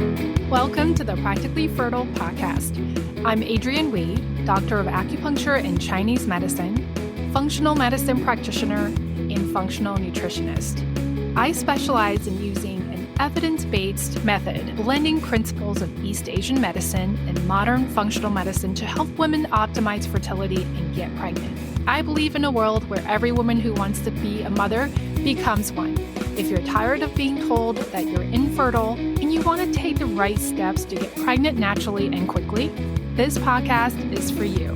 Welcome to the Practically Fertile podcast. I'm Adrienne Wee, Doctor of Acupuncture and Chinese Medicine, functional medicine practitioner, and functional nutritionist. I specialize in using an evidence-based method, blending principles of East Asian medicine and modern functional medicine to help women optimize fertility and get pregnant. I believe in a world where every woman who wants to be a mother becomes one. If you're tired of being told that you're infertile and you want to take the right steps to get pregnant naturally and quickly, this podcast is for you.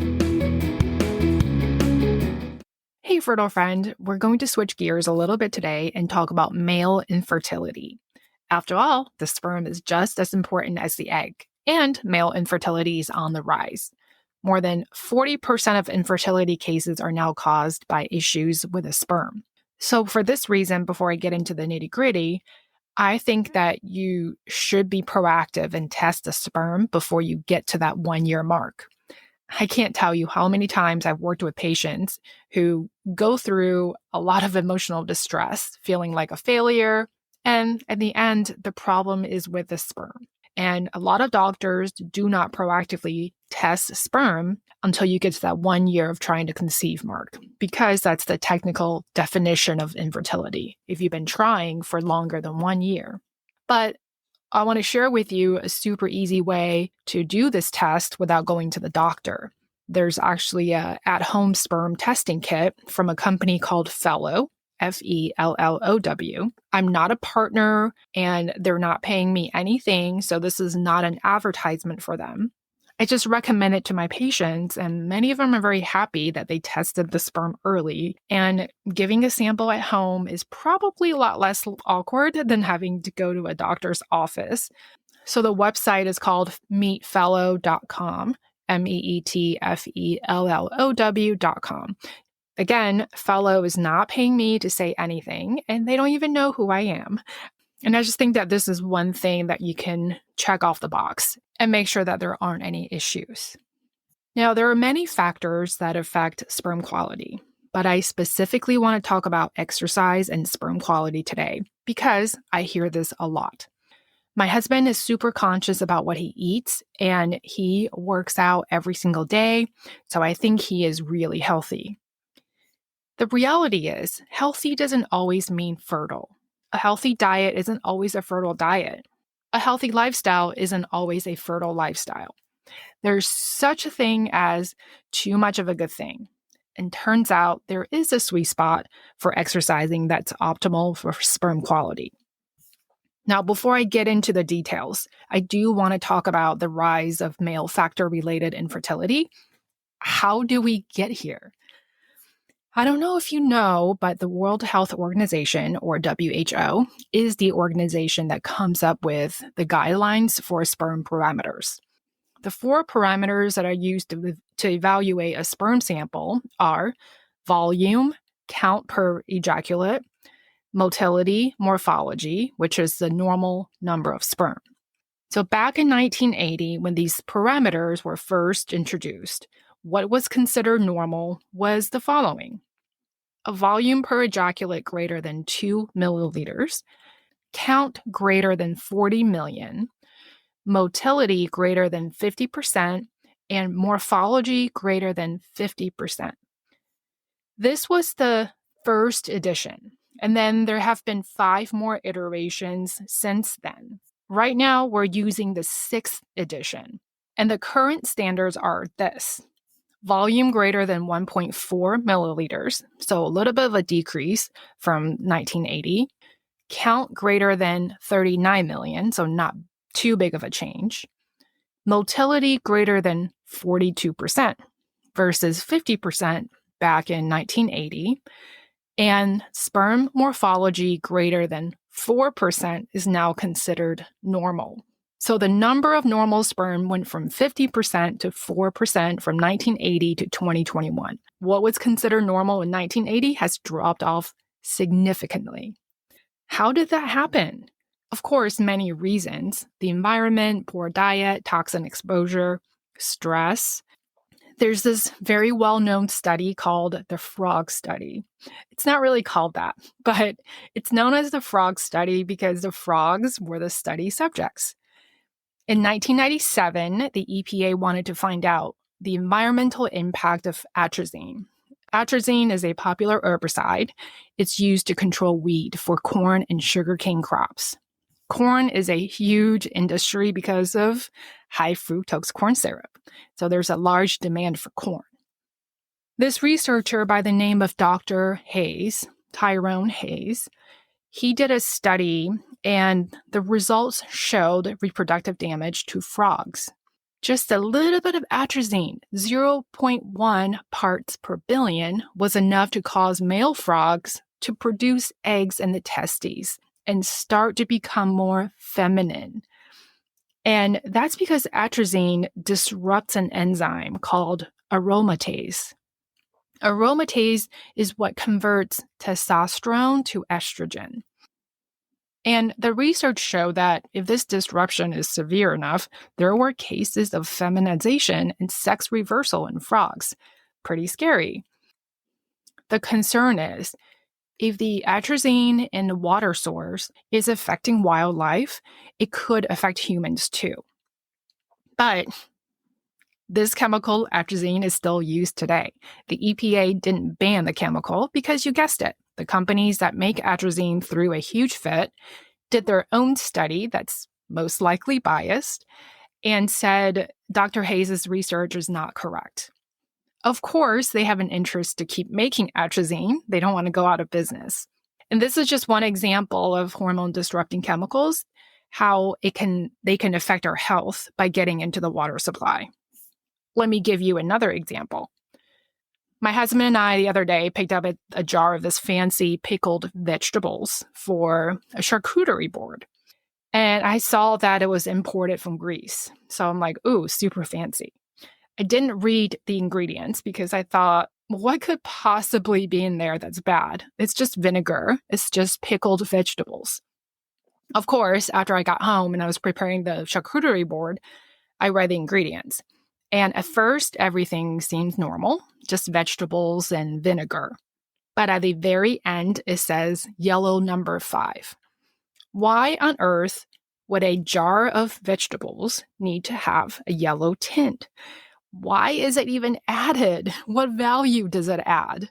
Hey, fertile friend, we're going to switch gears a little bit today and talk about male infertility. After all, the sperm is just as important as the egg, and male infertility is on the rise. More than 40% of infertility cases are now caused by issues with the sperm. So for this reason, before I get into the nitty-gritty, I think that you should be proactive and test the sperm before you get to that 1-year mark. I can't tell you how many times I've worked with patients who go through a lot of emotional distress, feeling like a failure, and at the end, the problem is with the sperm. And a lot of doctors do not proactively test sperm until you get to that 1 year of trying to conceive mark, because that's the technical definition of infertility, if you've been trying for longer than 1 year. But I want to share with you a super easy way to do this test without going to the doctor. There's actually an at-home sperm testing kit from a company called Fellow, Fellow. I'm not a partner and they're not paying me anything, so this is not an advertisement for them. I just recommend it to my patients, and many of them are very happy that they tested the sperm early, and giving a sample at home is probably a lot less awkward than having to go to a doctor's office. So the website is called meetfellow.com, meetfellow.com. Again, Fellow is not paying me to say anything, and they don't even know who I am. And I just think that this is one thing that you can check off the box and make sure that there aren't any issues. Now, there are many factors that affect sperm quality, but I specifically want to talk about exercise and sperm quality today because I hear this a lot. My husband is super conscious about what he eats, and he works out every single day, so I think he is really healthy. The reality is, healthy doesn't always mean fertile. A healthy diet isn't always a fertile diet. A healthy lifestyle isn't always a fertile lifestyle. There's such a thing as too much of a good thing. And turns out there is a sweet spot for exercising that's optimal for sperm quality. Now, before I get into the details, I do want to talk about the rise of male factor-related infertility. How do we get here? I don't know if you know, but the World Health Organization, or WHO, is the organization that comes up with the guidelines for sperm parameters. The 4 parameters that are used to evaluate a sperm sample are volume, count per ejaculate, motility, morphology, which is the normal number of sperm. So back in 1980, when these parameters were first introduced, what was considered normal was the following: a volume per ejaculate greater than 2 milliliters, count greater than 40 million, motility greater than 50%, and morphology greater than 50%. This was the first edition, and then there have been 5 more iterations since then. Right now, we're using the 6th edition, and the current standards are this: volume greater than 1.4 milliliters, so a little bit of a decrease from 1980. Count greater than 39 million, so not too big of a change. Motility greater than 42% versus 50% back in 1980. And sperm morphology greater than 4% is now considered normal. So the number of normal sperm went from 50% to 4% from 1980 to 2021. What was considered normal in 1980 has dropped off significantly. How did that happen? Of course, many reasons: the environment, poor diet, toxin exposure, stress. There's this very well-known study called the frog study. It's not really called that, but it's known as the frog study because the frogs were the study subjects. In 1997, the EPA wanted to find out the environmental impact of atrazine. Atrazine is a popular herbicide. It's used to control weed for corn and sugarcane crops. Corn is a huge industry because of high fructose corn syrup. So there's a large demand for corn. This researcher by the name of Dr. Hayes, Tyrone Hayes, he did a study and the results showed reproductive damage to frogs. Just a little bit of atrazine, 0.1 parts per billion, was enough to cause male frogs to produce eggs in the testes and start to become more feminine. And that's because atrazine disrupts an enzyme called aromatase. Aromatase is what converts testosterone to estrogen. And the research showed that if this disruption is severe enough, there were cases of feminization and sex reversal in frogs. Pretty scary. The concern is, if the atrazine in the water source is affecting wildlife, it could affect humans too. But this chemical, atrazine, is still used today. The EPA didn't ban the chemical because, you guessed it, the companies that make atrazine threw a huge fit, did their own study that's most likely biased, and said Dr. Hayes' research is not correct. Of course, they have an interest to keep making atrazine. They don't want to go out of business. And this is just one example of hormone-disrupting chemicals, how they can affect our health by getting into the water supply. Let me give you another example. My husband and I the other day picked up a jar of this fancy pickled vegetables for a charcuterie board. And I saw that it was imported from Greece. So I'm like, ooh, super fancy. I didn't read the ingredients because I thought, what could possibly be in there that's bad? It's just vinegar. It's just pickled vegetables. Of course, after I got home and I was preparing the charcuterie board, I read the ingredients. And at first, everything seems normal, just vegetables and vinegar. But at the very end, it says yellow number 5. Why on earth would a jar of vegetables need to have a yellow tint? Why is it even added? What value does it add?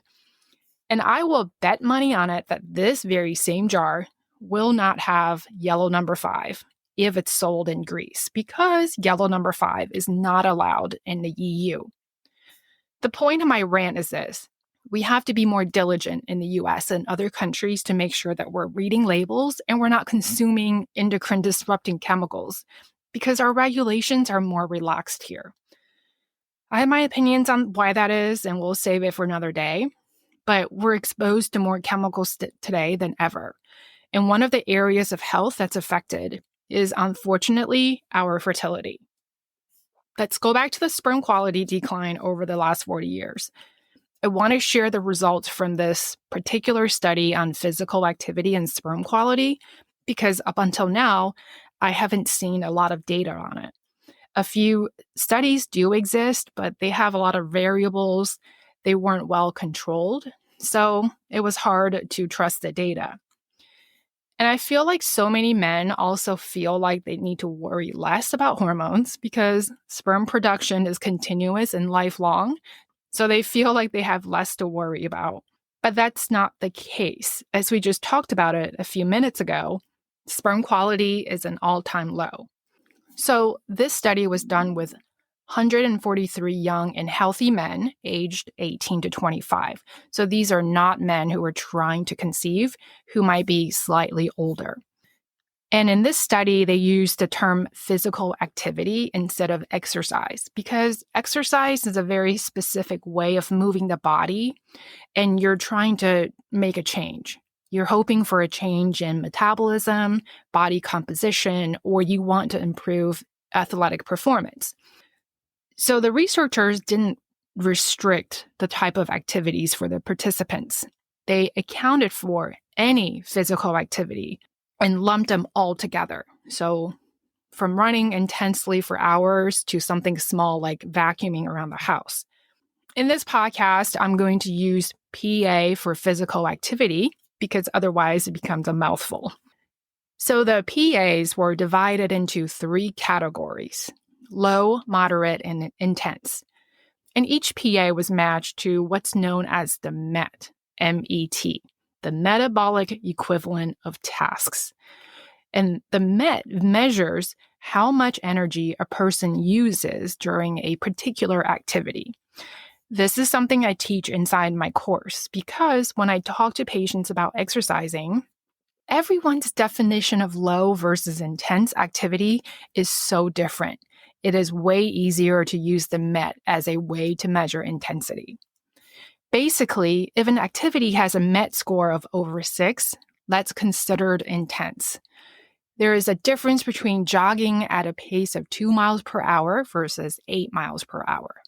And I will bet money on it that this very same jar will not have yellow number 5 if it's sold in Greece, because yellow number 5 is not allowed in the EU. The point of my rant is this. We have to be more diligent in the US and other countries to make sure that we're reading labels and we're not consuming endocrine disrupting chemicals, because our regulations are more relaxed here. I have my opinions on why that is, and we'll save it for another day, but we're exposed to more chemicals today than ever. And one of the areas of health that's affected is, unfortunately, our fertility. Let's go back to the sperm quality decline over the last 40 years. I want to share the results from this particular study on physical activity and sperm quality, because up until now, I haven't seen a lot of data on it. A few studies do exist, but they have a lot of variables. They weren't well controlled, so it was hard to trust the data. And I feel like so many men also feel like they need to worry less about hormones because sperm production is continuous and lifelong, so they feel like they have less to worry about. But that's not the case. As we just talked about it a few minutes ago, sperm quality is an all-time low. So this study was done with 143 young and healthy men aged 18 to 25. So these are not men who are trying to conceive, who might be slightly older. And in this study, they used the term physical activity instead of exercise, because exercise is a very specific way of moving the body, and you're trying to make a change. You're hoping for a change in metabolism, body composition, or you want to improve athletic performance. So the researchers didn't restrict the type of activities for the participants. They accounted for any physical activity and lumped them all together. So from running intensely for hours to something small like vacuuming around the house. In this podcast, I'm going to use PA for physical activity because otherwise it becomes a mouthful. So the PAs were divided into 3 categories: low, moderate, and intense. And each PA was matched to what's known as the MET, M-E-T, the metabolic equivalent of tasks. And the MET measures how much energy a person uses during a particular activity. This is something I teach inside my course because when I talk to patients about exercising, everyone's definition of low versus intense activity is so different. It is way easier to use the MET as a way to measure intensity. Basically, if an activity has a MET score of over 6, that's considered intense. There is a difference between jogging at a pace of 2 miles per hour versus 8 miles per hour.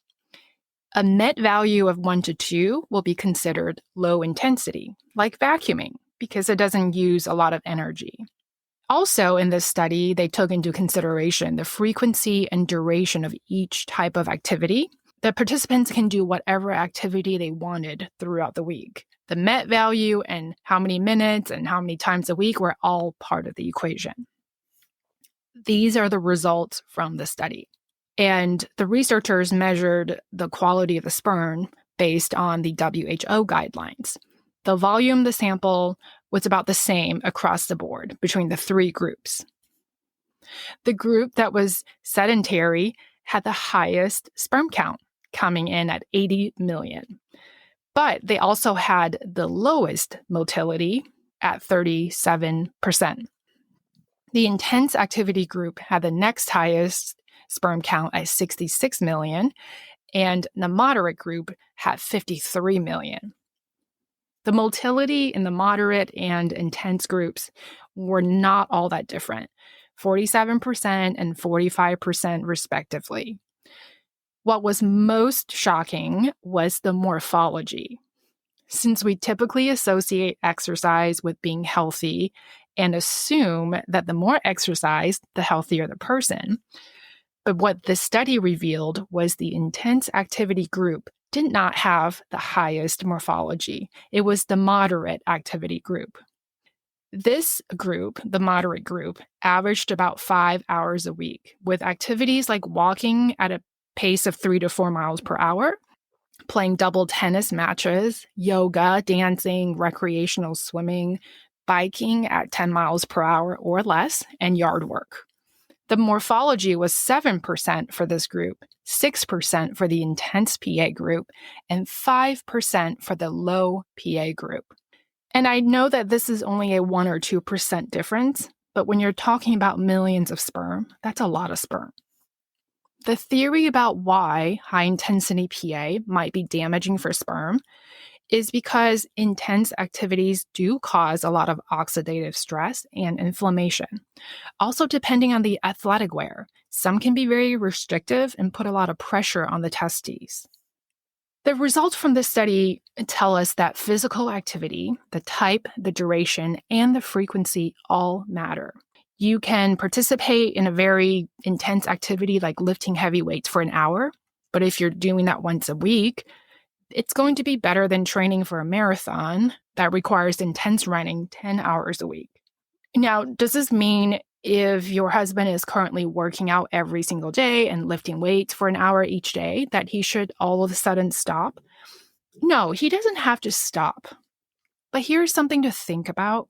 A MET value of 1 to 2 will be considered low intensity, like vacuuming, because it doesn't use a lot of energy. Also, in this study, they took into consideration the frequency and duration of each type of activity. The participants can do whatever activity they wanted throughout the week. The MET value and how many minutes and how many times a week were all part of the equation. These are the results from the study. And the researchers measured the quality of the sperm based on the WHO guidelines. The volume of the sample was about the same across the board between the 3 groups. The group that was sedentary had the highest sperm count, coming in at 80 million. But they also had the lowest motility at 37%. The intense activity group had the next highest sperm count at 66 million, and the moderate group had 53 million. The motility in the moderate and intense groups were not all that different, 47% and 45% respectively. What was most shocking was the morphology. Since we typically associate exercise with being healthy and assume that the more exercise, the healthier the person, but what this study revealed was the intense activity group did not have the highest morphology. It was the moderate activity group. This group, the moderate group, averaged about 5 hours a week, with activities like walking at a pace of 3 to 4 miles per hour, playing double tennis matches, yoga, dancing, recreational swimming, biking at 10 miles per hour or less, and yard work. The morphology was 7% for this group, 6% for the intense PA group, and 5% for the low PA group. And I know that this is only a 1 or 2% difference, but when you're talking about millions of sperm, that's a lot of sperm. The theory about why high-intensity PA might be damaging for sperm is because intense activities do cause a lot of oxidative stress and inflammation. Also, depending on the athletic wear, some can be very restrictive and put a lot of pressure on the testes. The results from this study tell us that physical activity, the type, the duration, and the frequency all matter. You can participate in a very intense activity like lifting heavy weights for an hour, but if you're doing that once a week, it's going to be better than training for a marathon that requires intense running 10 hours a week. Now, does this mean if your husband is currently working out every single day and lifting weights for an hour each day, that he should all of a sudden stop? No, he doesn't have to stop. But here's something to think about.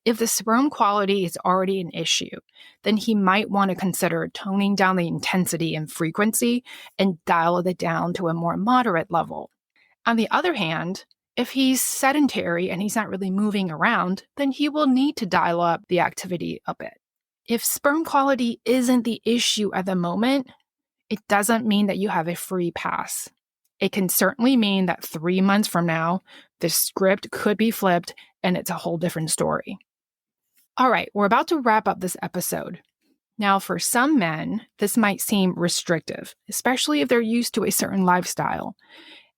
If the sperm quality is already an issue, then he might want to consider toning down the intensity and frequency and dial it down to a more moderate level. On the other hand, if he's sedentary and he's not really moving around, then he will need to dial up the activity a bit. If sperm quality isn't the issue at the moment, it doesn't mean that you have a free pass. It can certainly mean that 3 months from now, the script could be flipped and it's a whole different story. All right, we're about to wrap up this episode. Now, for some men, this might seem restrictive, especially if they're used to a certain lifestyle.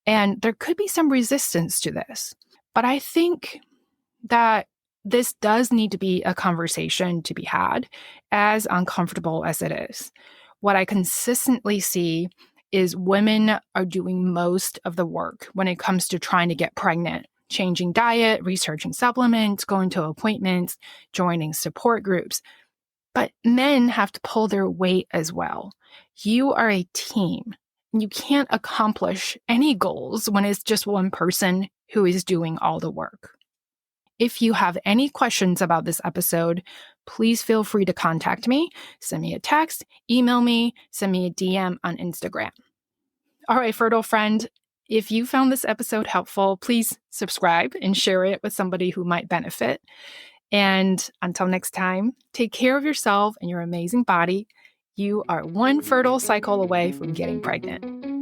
And there could be some resistance to this. But I think that this does need to be a conversation to be had, as uncomfortable as it is. What I consistently see is women are doing most of the work when it comes to trying to get pregnant. changing diet, researching supplements, going to appointments, joining support groups. But men have to pull their weight as well. You are a team. You can't accomplish any goals when it's just one person who is doing all the work. If you have any questions about this episode, please feel free to contact me. Send me a text, email me, send me a DM on Instagram. All right, fertile friend, if you found this episode helpful, please subscribe and share it with somebody who might benefit. And until next time, take care of yourself and your amazing body. You are one fertile cycle away from getting pregnant.